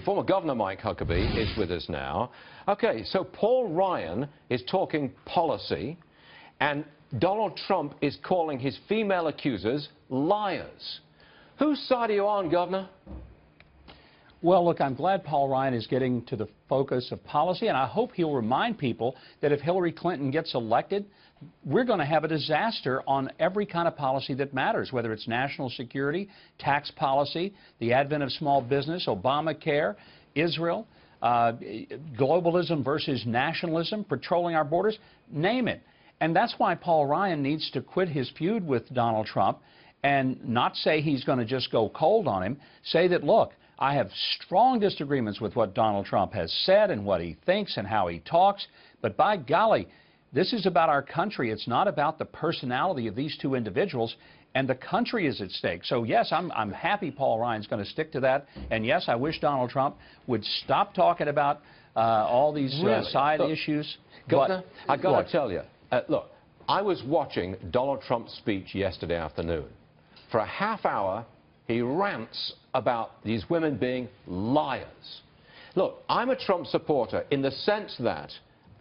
Former Governor Mike Huckabee is with us now. Okay, so Paul Ryan is talking policy, and Donald Trump is calling his female accusers liars. Whose side are you on, Governor? Well, look, I'm glad Paul Ryan is getting to the focus of policy, and I hope he'll remind people that if Hillary Clinton gets elected, we're going to have a disaster on every kind of policy that matters, whether it's national security, tax policy, the advent of small business, Obamacare, Israel, globalism versus nationalism, patrolling our borders, name it. And that's why Paul Ryan needs to quit his feud with Donald Trump and not say he's going to just go cold on him. Say that, look, I have strong disagreements with what Donald Trump has said and what he thinks and how he talks, but by golly, this is about our country. It's not about the personality of these two individuals, and the country is at stake. So, yes, I'm happy Paul Ryan's going to stick to that, and, yes, I wish Donald Trump would stop talking about all these side issues. Governor, I've got to tell you, look, I was watching Donald Trump's speech yesterday afternoon. For a half hour, he rants about these women being liars. Look, I'm a Trump supporter in the sense that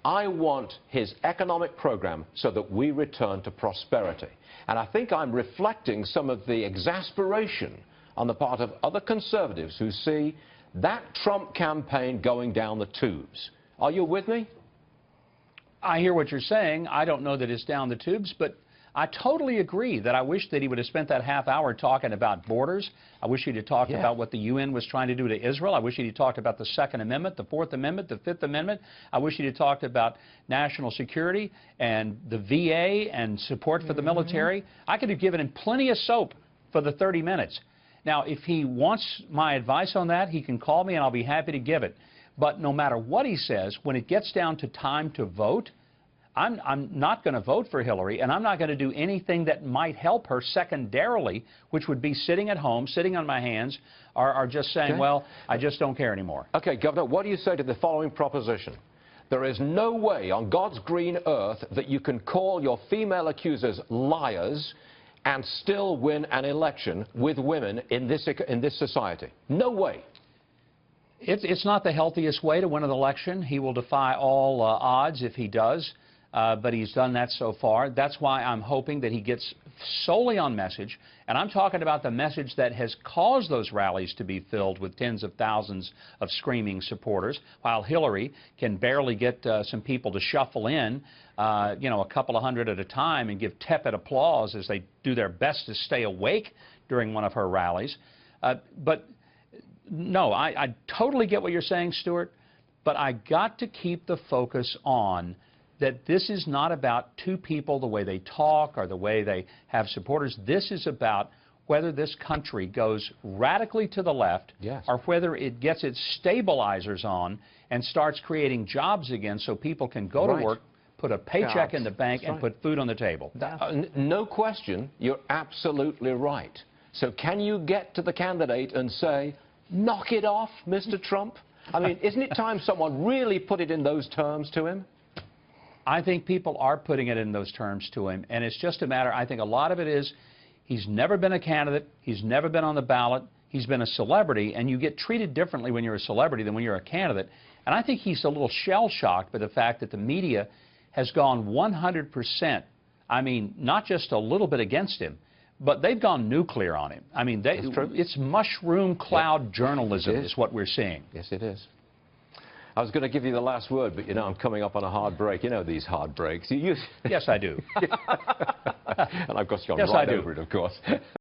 I want his economic program so that we return to prosperity. And I think I'm reflecting some of the exasperation on the part of other conservatives who see that Trump campaign going down the tubes. Are you with me? I hear what you're saying. I don't know that it's down the tubes, but I totally agree that I wish that he would have spent that half hour talking about borders. I wish he'd have talked about what the UN was trying to do to Israel. I wish he'd have talked about the Second Amendment, the Fourth Amendment, the Fifth Amendment. I wish he'd have talked about national security and the VA and support for the military. I could have given him plenty of soap for the 30 minutes. Now, if he wants my advice on that, he can call me and I'll be happy to give it. But no matter what he says, when it gets down to time to vote, I'm not going to vote for Hillary, and I'm not going to do anything that might help her secondarily, which would be sitting at home, sitting on my hands, or just saying, well, I just don't care anymore. Okay, Governor, what do you say to the following proposition? There is no way on God's green earth that you can call your female accusers liars and still win an election with women in this society. No way. It's not the healthiest way to win an election. He will defy all odds if he does. But he's done that so far. That's why I'm hoping that he gets solely on message. And I'm talking about the message that has caused those rallies to be filled with tens of thousands of screaming supporters, while Hillary can barely get some people to shuffle in, you know, a couple of hundred at a time and give tepid applause as they do their best to stay awake during one of her rallies. But no, I totally get what you're saying, Stuart, but I got to keep the focus on that this is not about two people, the way they talk or the way they have supporters. This is about whether this country goes radically to the left or whether it gets its stabilizers on and starts creating jobs again so people can go to work, put a paycheck in the bank, and put food on the table. No question, you're absolutely right. So can you get to the candidate and say, knock it off, Mr. Trump? I mean, isn't it time someone really put it in those terms to him? I think people are putting it in those terms to him, and it's just a matter, I think a lot of it is he's never been a candidate, he's never been on the ballot, he's been a celebrity, and you get treated differently when you're a celebrity than when you're a candidate. And I think he's a little shell-shocked by the fact that the media has gone 100%, I mean, not just a little bit against him, but they've gone nuclear on him. I mean, it's mushroom cloud journalism is what we're seeing. Yes, it is. I was going to give you the last word, but, you know, I'm coming up on a hard break. You know these hard breaks. Yes, I do. And I've got you on right over it, of course.